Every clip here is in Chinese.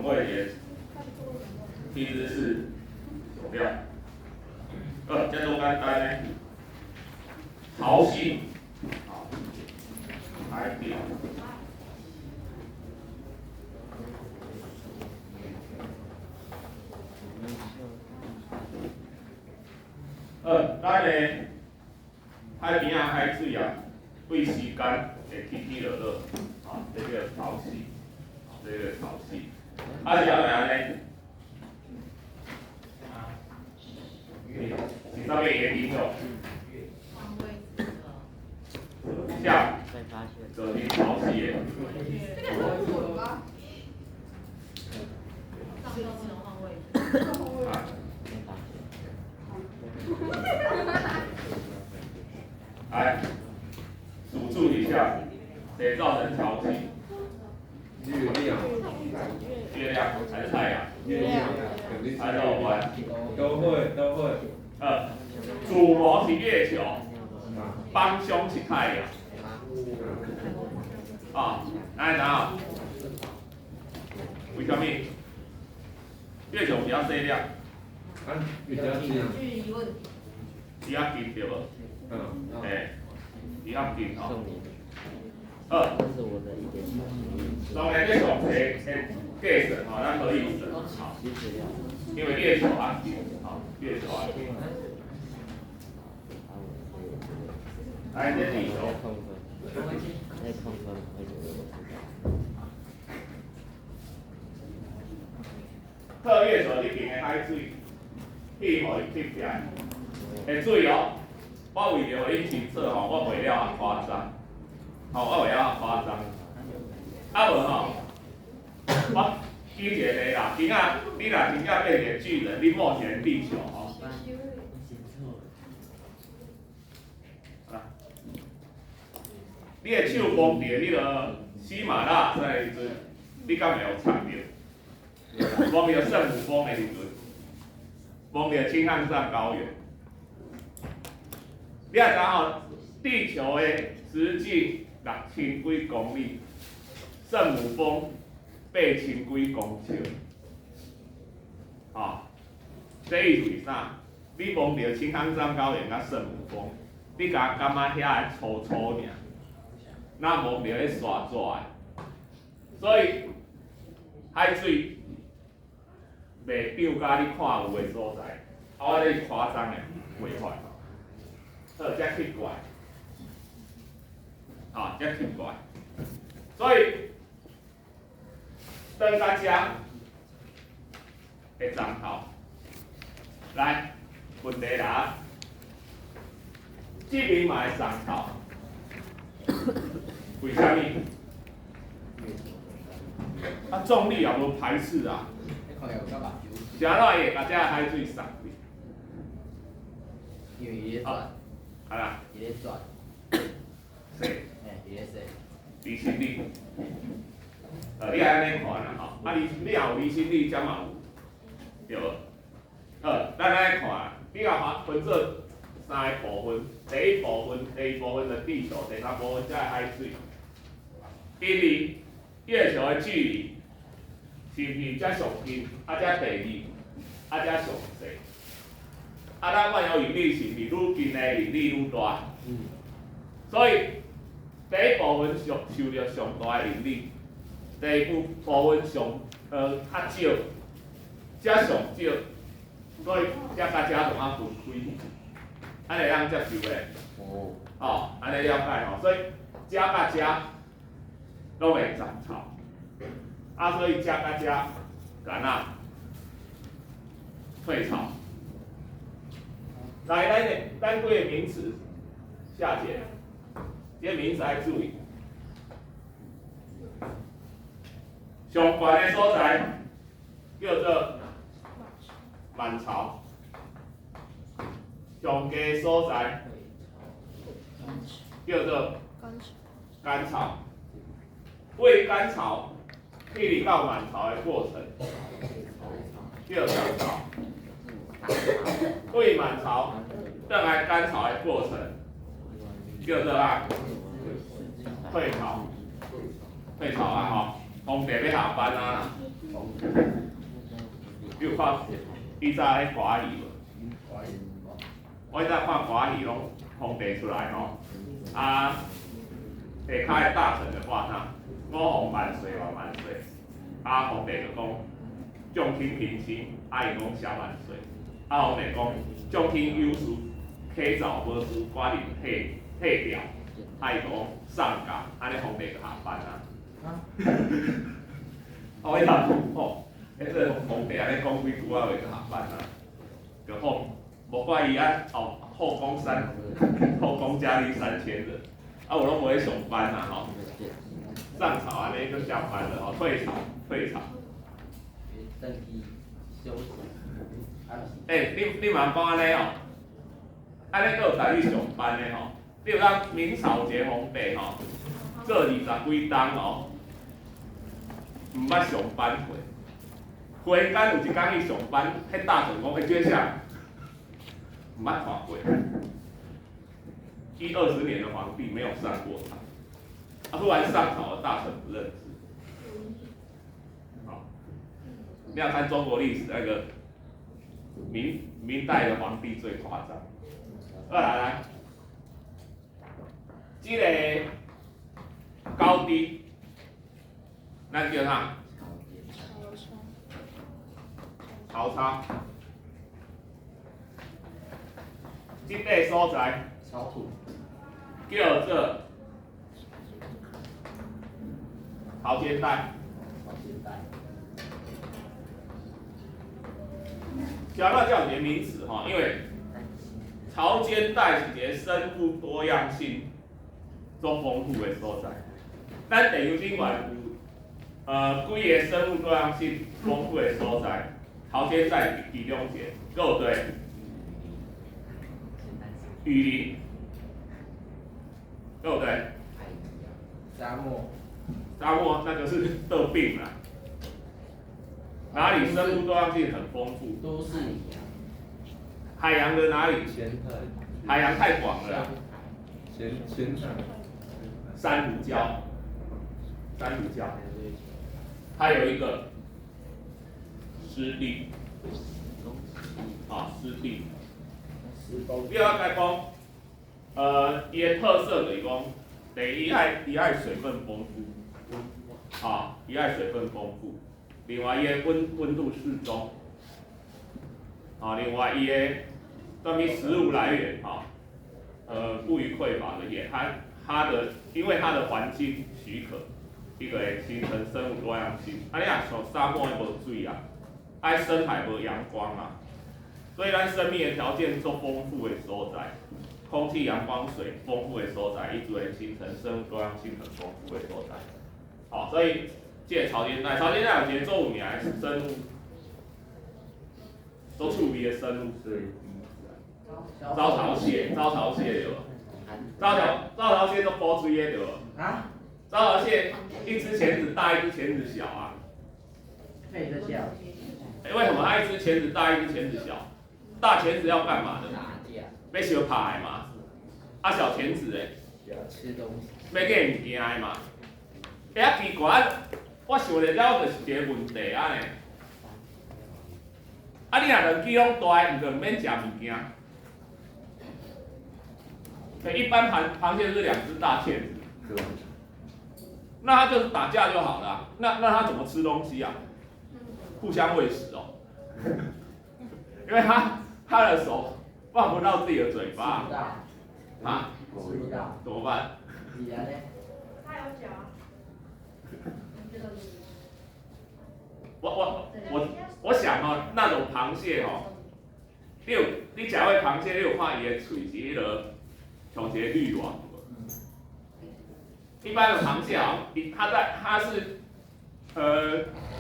雄位也其实是有料。这种简单呢，潮汐，海表。咱的海边啊、海水啊，对时间会起起落落，这个潮汐，这个潮汐。是啥物呢？是上面原因哦。像这是潮汐的。来，数数一下，谁造成潮汐？月亮还是太阳？月亮。还是有关？都会。主模是月球，帮凶是太阳。来哪？为什么？月球比较细粒。比较近。比较近对无？比较近哦。当然，这上题计算咱可以算因为月球较近，月球较近。来，这地球。测月球里边的海水，气互伊吸起来，会水哦。我为了互你清楚我袂了啊夸张，我袂了啊夸张。无我举一个例啦，今仔你若真正变成巨人，你冒险地球你的手摸着迄个喜马拉雅山的时阵，你敢会有插着？摸着圣母峰的时阵，摸着青汉藏高原，你也知地球的直径6000几公里，圣母峰8000几公尺，这意思是啥？你摸着青汉藏高原甲圣母峰，你感觉遐个粗粗尔。那摸着迄沙纸的，所以海水袂涨甲你看有的所在，我这是夸张的画法，遮奇怪，遮奇怪，所以登到遮会涨头，来问题啦，这边嘛会涨头。为什么？重力也无排斥啊。是安怎会把这海水送去？因为伊咧转。伊咧转。伊咧说。离心力。你也安尼看啦你若有离心力，才嘛有，对无？咱安尼看，你若分做3个部分，第一部分的地球，第三部分才是海水。因为月球的距离是不是才上近，才第二，才上细？咱万有引力是不是愈近的引力愈大？所以第一部分受到上大的引力，第二部分较少，才上少，所以才甲遮同分开，安尼咱接受咧。安尼了解所以遮甲遮。拢会涨潮，所以遮甲遮干退潮。来，咱几个名词下节，这个名词要注意。上悬的所在叫做满潮，上低的所在叫做干潮。为干潮距离到满潮的过程叫涨潮，为满潮等来干潮的过程叫做退潮，退潮皇帝要下班啊啦。你有看以前迄歌仔戏无？我以前看歌仔戏拢皇帝出来吼，啊，下骹的大臣就话啥？我皇万岁万万岁，啊，皇帝就讲众卿平亲，啊，伊讲小万岁，啊，皇帝讲众卿有事，启奏无事，寡人退掉，啊，伊讲上岗，安尼皇帝就下班啊。我以前吼，迄个皇帝安尼讲几句仔话就下班啊，就好，无怪伊啊后宫佳丽3000人，啊，我拢无咧上班啊吼。上朝安尼就下班了哦，退朝。登基休息。你嘛讲安尼哦，安尼佫有台语上班的吼。你有当明朝一个皇帝吼，做20几冬哦，毋捌上班过。忽然间有一天去上班，迄大臣讲：这啥？毋捌看过。第20年的皇帝没有上过朝。忽然上朝的大臣不认识，好，你要看中国历史那个明代的皇帝最夸张。来，这个高低，咱叫啥？曹操。这个所在朝土叫做朝间带。条料叫一个名词哈，因为潮间带是一个生物多样性足丰富的所在。咱地球顶面有几个生物多样性丰富的所在，潮间带是其中一个，对不对？雨林，对不对？沙漠。沙漠那就是得病了。哪里生物多样性很丰富？都市里啊。海洋的哪里？海洋太广了啦。咸海。珊瑚礁。还有一个湿地。湿地。你要该讲，伊的特色就是讲，第一，伊爱水分丰富，伊爱水分丰富。另外，伊的温度适中，另外伊的关于食物来源，不予匮乏的也，因为它的环境许可，伊个会形成生物多样性。你若像沙漠无水啊，深海无阳光啊。所以，咱生命的条件足丰富的所在，空气、阳光、水丰富的所在，伊就会形成生物多样性很丰富的所在。所以这个潮间带有一个做有名的生物，都趣味的生物是招潮蟹对无？招潮蟹都补水的对无？啊？招潮蟹一只钳子大，一只钳子小啊。配得下。为什么它一只钳子大，一只钳子小？大钳子要干嘛的？要相拍的嘛。小钳子嘞？吃东西。要给物件的嘛。奇怪，我想了就是一个问题啊呢。你若两支拢大，你就免食物件。一般螃蟹是2只大钳子，那它就是打架就好了啊。那它怎么吃东西啊？互相喂食哦。因为它的手放不到自己的嘴巴。吃不到。怎么办？你呢？它有脚。我想那种螃蟹你食过螃蟹，你有看伊的喙是迄个像一个滤网。一般的螃蟹它是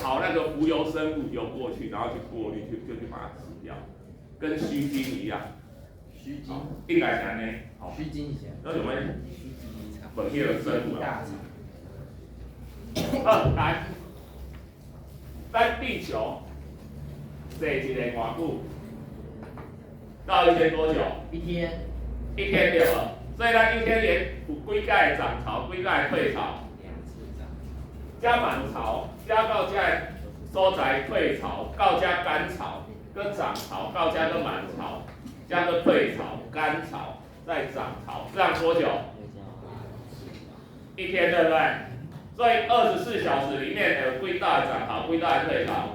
跑那个浮游生物游过去，然后去过滤，就去把它吃掉，跟须鲸一样。须鲸。应该是安尼。须鲸是啥？那什么？本迄个生物啊。来，咱地球坐一个偌久？到1天多久？1天对了。所以咱1天连有几届涨潮，几届退潮？加满潮，加到这所在退潮，到加干潮，跟涨潮，到加个满潮，加个退潮，干潮，再涨潮，这样多久？一天，对不对？所以24小时里面有几大涨潮，几大退潮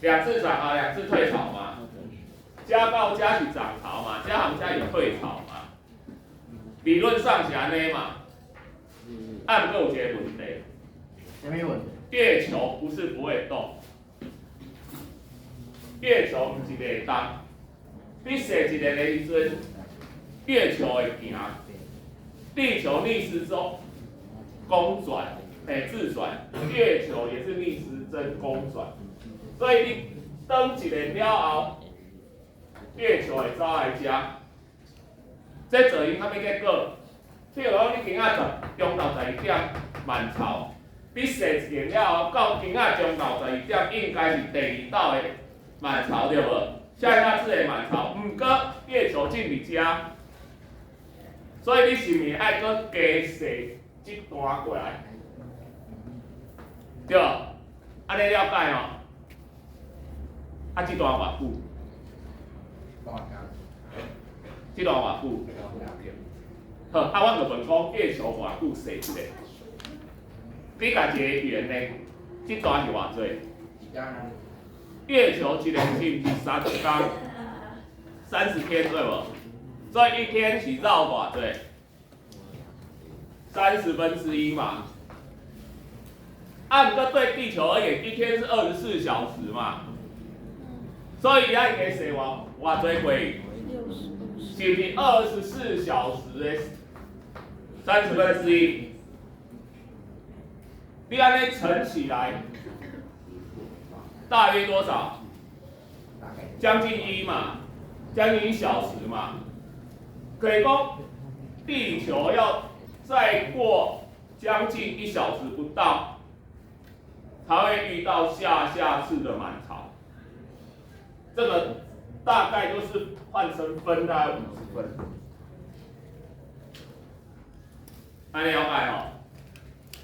？2次涨潮，2次退潮嘛。加到加是涨潮嘛，加行加是退潮嘛。理论上是安尼嘛。按个有一个问题，什么问题？月球不是不会动，月球不是会动。你设一个时阵，月球会行，地球逆时钟公转，自转，月球也是逆时针公转，所以你登一个了后，月球会走来遮，这造成啥物结果？譬如讲，你今仔中昼12点满潮，你设一个了后，到今仔中昼12点应该是第2道的满潮对无？下一次的满潮，毋过月球进伫遮，所以你是毋是爱搁加设这段过来？对，安尼了解吼？啊，这段偌久？这段偌久？好，啊，我就问讲月球偌久设一个？你家一个圆呢？这段是偌济？月球一年是毋是30天？30天对无？所以一天是绕偌济？1/30嘛。啊，不过对地球而言，一天是24小时嘛。所以咱应该设偌济过？是不是24小时的1/30？你安尼乘起来，大约多少？将近1嘛，将近1小时嘛。可以讲，地球要再过将近1小时不到，才会遇到下次的满潮。这个大概就是换成分，大概50分。安尼了解吼？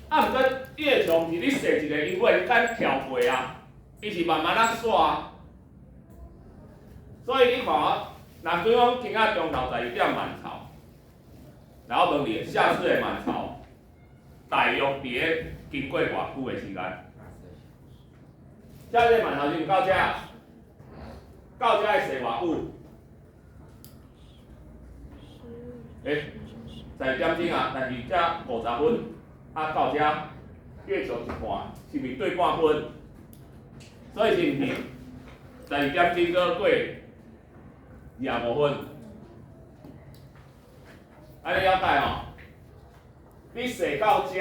啊，毋过月球毋是你设一个，因为咱跳过啊，伊是慢慢啊刷。所以你看啊，若对方今仔中昼12点满潮，然后问你下次的满潮，大约伫经过偌久的时间？下次的满潮是毋到遮？到遮会设偌久？12点钟啊，但是遮50分，啊到遮月球一半，是毋是对半分？所以是毋是12点钟搁过25分？安尼了解吼？你设到遮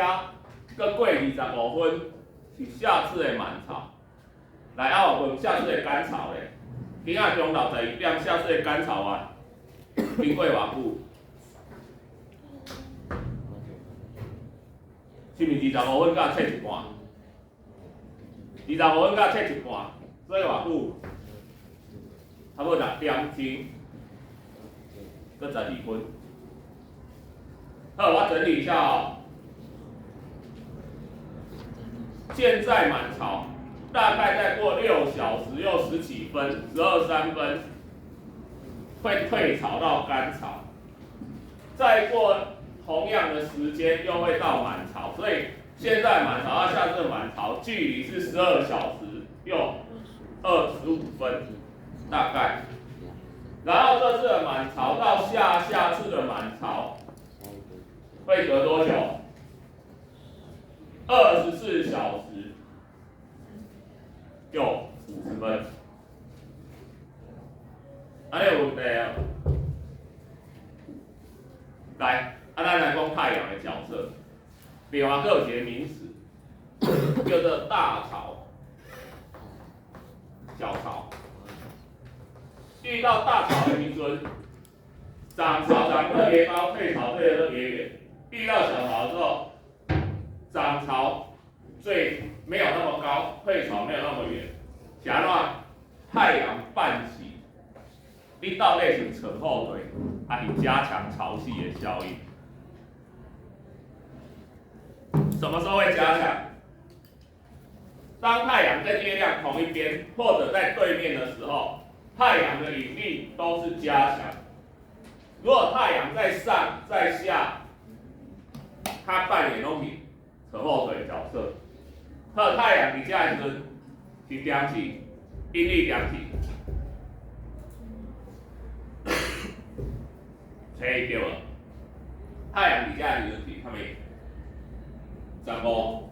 搁过25分，是下次的满潮。来啊，我问下次的干潮咧？今仔中昼12点，下次的干潮啊，经过偌久？是毋是25分甲切一半？25分甲切一半，所以偌久？差不多6点钟，搁12分。好，我整理一下哦。现在满潮，大概再过6小时又10几分，12、3分，会退潮到干潮。再过同样的时间又会到满潮，所以现在满潮到下次满潮距离是12小时又25分，大概。然后这次的满潮到下次的满潮会隔多久？24小时又50分。安尼有问题啊？来，咱来讲太阳的角色。另外，还有一个名词，叫做大潮、小潮。遇到大潮的时阵，涨潮涨得越高，退潮退得越远。遇到小潮的时候，涨潮没有那么高，退潮没有那么远。假如太阳半起，你到底是扯后腿，还是加强潮汐的效应？什么时候会加强？当太阳跟月亮同一边或者在对面的时候，太阳的引力都是加强。如果太阳在上在下，它扮演拢是扯后腿的角色。和太阳底下的时是点起，引力点起，猜对了。太阳底下的时是他们15，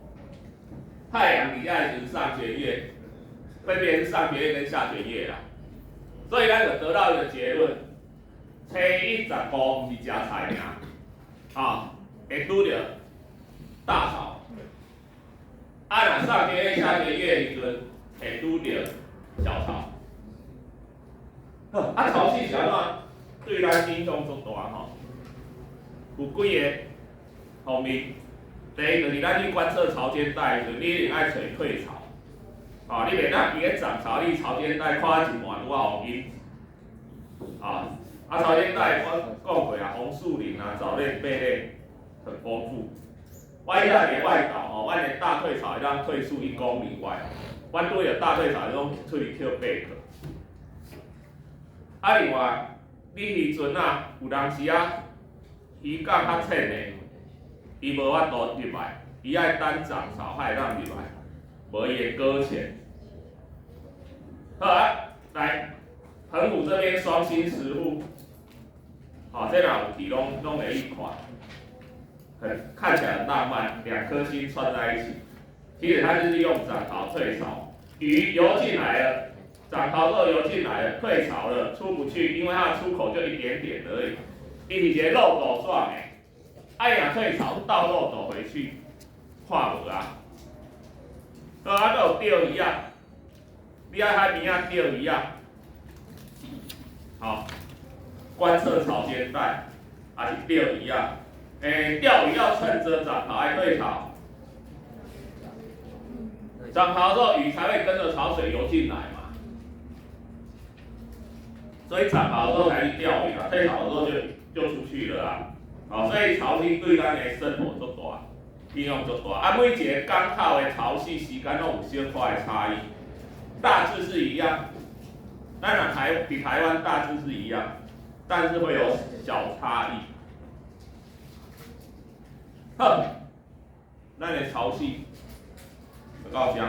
太阳底下的时上弦月，分别是上弦月跟下弦月啦。所以咱就得到一个结论：初一15是加菜名，会拄着大潮。若上弦月、下弦月的时阵，会拄着小潮。潮汐是安怎？对咱影响足大吼。有几个方面，第一就是咱去观测潮间带的时候，你一定爱找退潮。你袂当伊咧涨潮，你潮间带看一半拄啊有阴。潮间带我讲过啊，红树林啊、藻类、贝类很丰富。我迄在伫外岛阮的大退潮会当退出1公里外，阮对着大退潮迄种出去捡贝壳。另外，你渔船有当时渔港较浅的，伊无法度入来，伊爱等涨潮才会当入来，无伊会搁浅。好来，澎湖这边双星石户，这两有题拢会一款。看起来很浪漫，2颗星串在一起。其实它就是用涨潮退潮，鱼游进来了，涨潮之后游进来了，退潮了，出不去，因为它的出口就一点点而已。伊是一个漏斗状的，若退潮倒漏斗回去，看无啊。都有钓鱼啊，你爱海边钓鱼啊，观测潮间带，还是钓鱼啊？钓鱼要趁着涨潮还退潮，涨潮之后鱼才会跟着潮水游进来嘛，所以涨潮之后才去钓鱼啊，退潮之后就出去了啊。所以潮汐对咱的生活足大，应用足大。每一个港口的潮汐时间拢有小可的差异，大致是一样。当然比台湾大致是一样，但是会有小差异。好，咱的潮汐就到这。